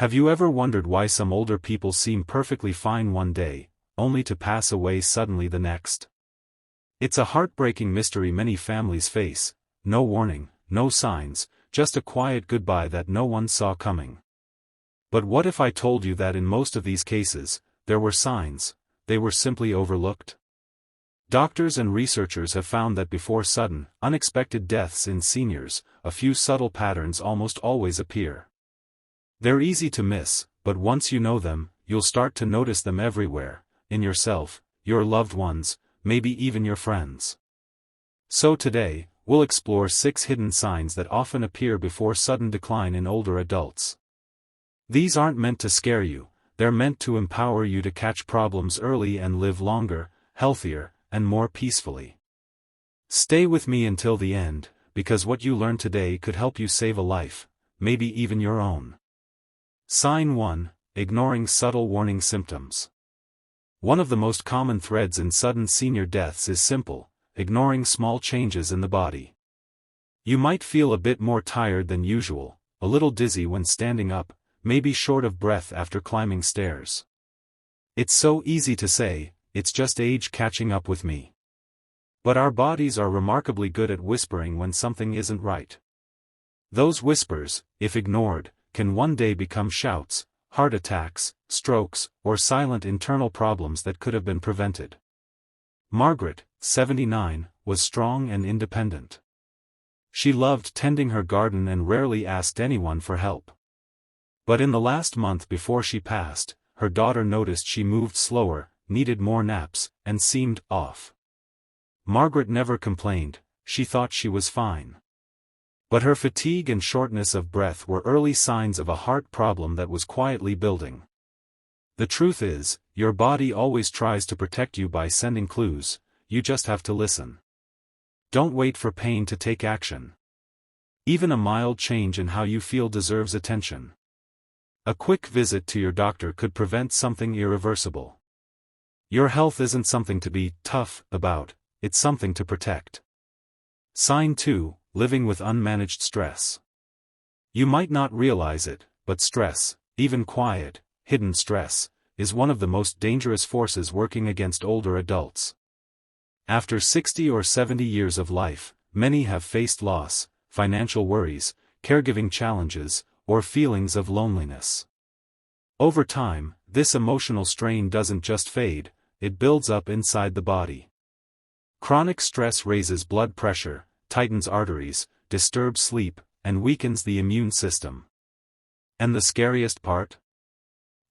Have you ever wondered why some older people seem perfectly fine one day, only to pass away suddenly the next? It's a heartbreaking mystery many families face. No warning, no signs, just a quiet goodbye that no one saw coming. But what if I told you that in most of these cases, there were signs, they were simply overlooked? Doctors and researchers have found that before sudden, unexpected deaths in seniors, a few subtle patterns almost always appear. They're easy to miss, but once you know them, you'll start to notice them everywhere, in yourself, your loved ones, maybe even your friends. So today, we'll explore 6 hidden signs that often appear before sudden decline in older adults. These aren't meant to scare you, they're meant to empower you to catch problems early and live longer, healthier, and more peacefully. Stay with me until the end, because what you learn today could help you save a life, maybe even your own. Sign 1: Ignoring subtle warning symptoms. One of the most common threads in sudden senior deaths is simple: ignoring small changes in the body. You might feel a bit more tired than usual, a little dizzy when standing up, maybe short of breath after climbing stairs. It's so easy to say, "It's just age catching up with me." But our bodies are remarkably good at whispering when something isn't right. Those whispers, if ignored, can one day become shouts, heart attacks, strokes, or silent internal problems that could have been prevented. Margaret, 79, was strong and independent. She loved tending her garden and rarely asked anyone for help. But in the last month before she passed, her daughter noticed she moved slower, needed more naps, and seemed off. Margaret never complained, she thought she was fine. But her fatigue and shortness of breath were early signs of a heart problem that was quietly building. The truth is, your body always tries to protect you by sending clues, you just have to listen. Don't wait for pain to take action. Even a mild change in how you feel deserves attention. A quick visit to your doctor could prevent something irreversible. Your health isn't something to be tough about, it's something to protect. Sign 2: Living with unmanaged stress. You might not realize it, but stress, even quiet, hidden stress, is one of the most dangerous forces working against older adults. After 60 or 70 years of life, many have faced loss, financial worries, caregiving challenges, or feelings of loneliness. Over time, this emotional strain doesn't just fade, it builds up inside the body. Chronic stress raises blood pressure, tightens arteries, disturbs sleep, and weakens the immune system. And the scariest part?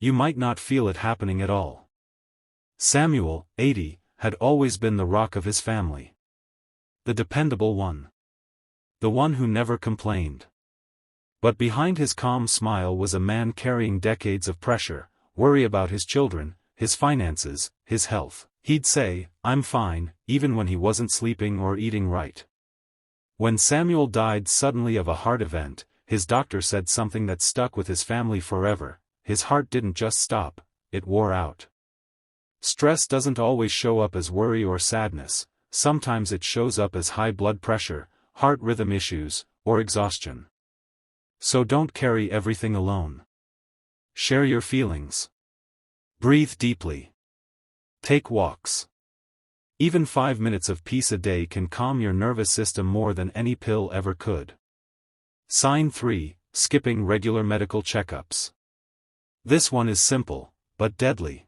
You might not feel it happening at all. Samuel, 80, had always been the rock of his family. The dependable one. The one who never complained. But behind his calm smile was a man carrying decades of pressure, worry about his children, his finances, his health. He'd say, "I'm fine," even when he wasn't sleeping or eating right. When Samuel died suddenly of a heart event, his doctor said something that stuck with his family forever: his heart didn't just stop, it wore out. Stress doesn't always show up as worry or sadness, sometimes it shows up as high blood pressure, heart rhythm issues, or exhaustion. So don't carry everything alone. Share your feelings. Breathe deeply. Take walks. Even 5 minutes of peace a day can calm your nervous system more than any pill ever could. Sign 3: Skipping regular medical checkups. This one is simple, but deadly.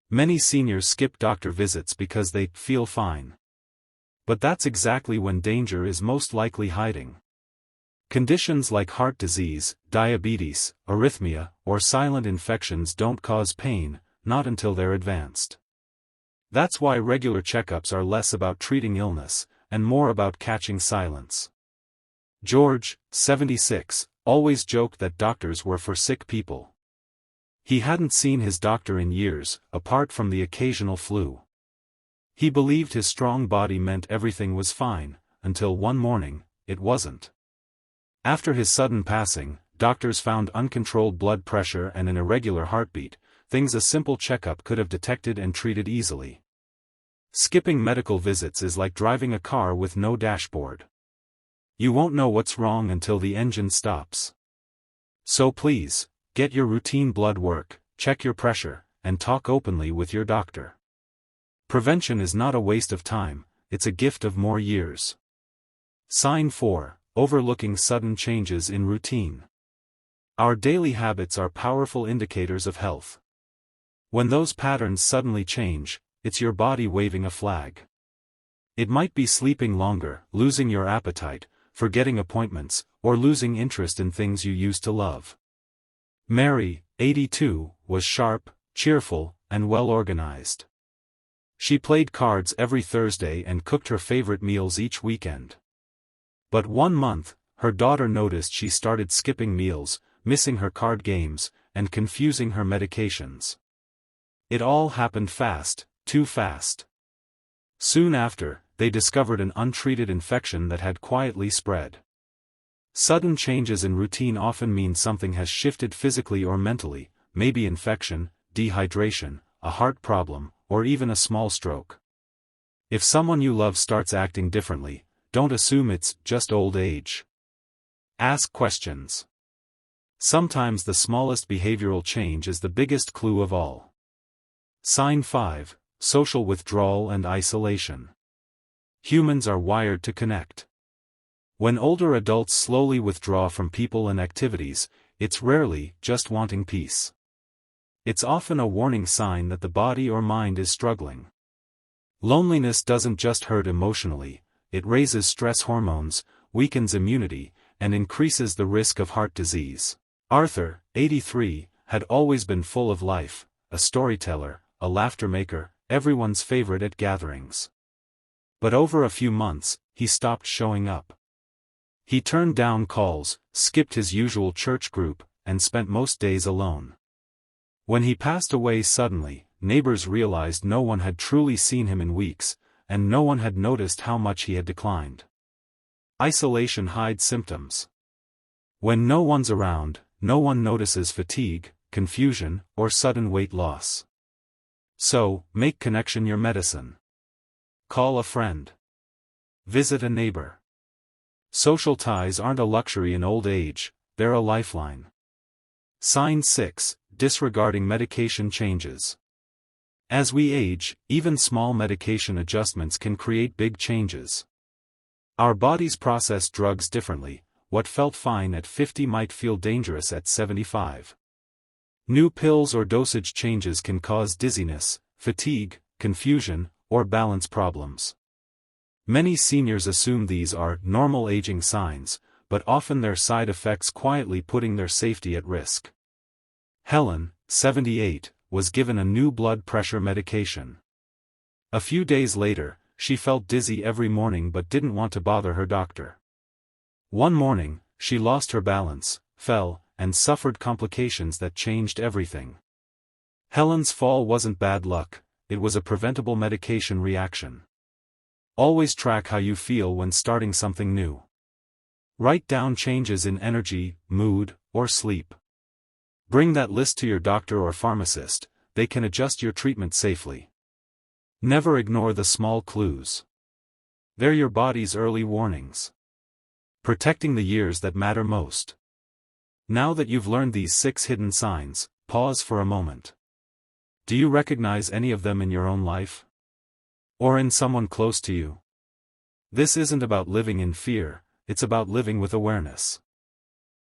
Many seniors skip doctor visits because they feel fine. But that's exactly when danger is most likely hiding. Conditions like heart disease, diabetes, arrhythmia, or silent infections don't cause pain, not until they're advanced. That's why regular checkups are less about treating illness, and more about catching silence. George, 76, always joked that doctors were for sick people. He hadn't seen his doctor in years, apart from the occasional flu. He believed his strong body meant everything was fine, until one morning, it wasn't. After his sudden passing, doctors found uncontrolled blood pressure and an irregular heartbeat, things a simple checkup could have detected and treated easily. Skipping medical visits is like driving a car with no dashboard. You won't know what's wrong until the engine stops. So please, Get your routine blood work, check your pressure, and talk openly with your doctor. Prevention is not a waste of time, it's a gift of more years. Sign 4. Overlooking sudden changes in routine. Our daily habits are powerful indicators of health. When those patterns suddenly change, it's your body waving a flag. It might be sleeping longer, losing your appetite, forgetting appointments, or losing interest in things you used to love. Mary, 82, was sharp, cheerful, and well organized. She played cards every Thursday and cooked her favorite meals each weekend. But one month, her daughter noticed she started skipping meals, missing her card games, and confusing her medications. It all happened fast, too fast. Soon after, they discovered an untreated infection that had quietly spread. Sudden changes in routine often mean something has shifted physically or mentally, maybe infection, dehydration, a heart problem, or even a small stroke. If someone you love starts acting differently, don't assume it's just old age. Ask questions. Sometimes the smallest behavioral change is the biggest clue of all. Sign 5. Social withdrawal and isolation. Humans are wired to connect. When older adults slowly withdraw from people and activities, it's rarely just wanting peace. It's often a warning sign that the body or mind is struggling. Loneliness doesn't just hurt emotionally, it raises stress hormones, weakens immunity, and increases the risk of heart disease. Arthur, 83, had always been full of life, a storyteller, a laughter maker, everyone's favorite at gatherings. But over a few months, he stopped showing up. He turned down calls, skipped his usual church group, and spent most days alone. When he passed away suddenly, neighbors realized no one had truly seen him in weeks, and no one had noticed how much he had declined. Isolation hides symptoms. When no one's around, no one notices fatigue, confusion, or sudden weight loss. So, make connection your medicine. Call a friend. Visit a neighbor. Social ties aren't a luxury in old age, they're a lifeline. Sign 6. Disregarding medication changes. As we age, even small medication adjustments can create big changes. Our bodies process drugs differently. What felt fine at 50 might feel dangerous at 75. New pills or dosage changes can cause dizziness, fatigue, confusion, or balance problems. Many seniors assume these are normal aging signs, but often they're side effects quietly putting their safety at risk. Helen, 78, was given a new blood pressure medication. A few days later, she felt dizzy every morning but didn't want to bother her doctor. One morning, she lost her balance, fell, and suffered complications that changed everything. Helen's fall wasn't bad luck, it was a preventable medication reaction. Always track how you feel when starting something new. Write down changes in energy, mood, or sleep. Bring that list to your doctor or pharmacist, they can adjust your treatment safely. Never ignore the small clues. They're your body's early warnings. Protecting the years that matter most. Now that you've learned these 6 hidden signs, pause for a moment. Do you recognize any of them in your own life? Or in someone close to you? This isn't about living in fear, it's about living with awareness.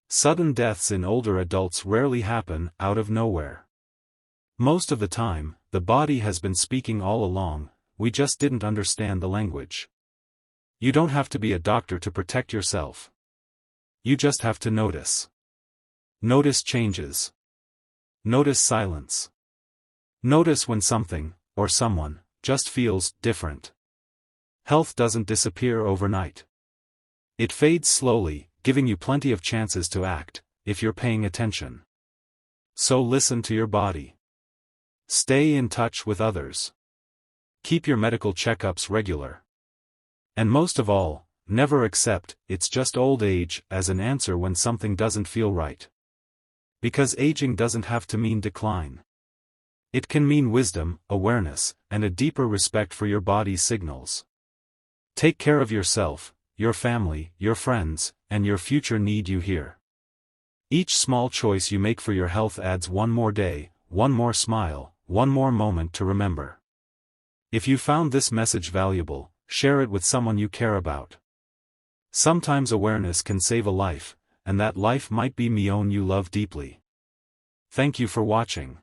Sudden deaths in older adults rarely happen out of nowhere. Most of the time, the body has been speaking all along, we just didn't understand the language. You don't have to be a doctor to protect yourself. You just have to notice. Notice changes. Notice silence. Notice when something, or someone, just feels different. Health doesn't disappear overnight. It fades slowly, giving you plenty of chances to act, if you're paying attention. So listen to your body. Stay in touch with others. Keep your medical checkups regular. And most of all, never accept "it's just old age" as an answer when something doesn't feel right. Because aging doesn't have to mean decline. It can mean wisdom, awareness, and a deeper respect for your body's signals. Take care of yourself, your family, your friends, and your future need you here. Each small choice you make for your health adds one more day, one more smile, one more moment to remember. If you found this message valuable, share it with someone you care about. Sometimes awareness can save a life, and that life might be one you love deeply. Thank you for watching.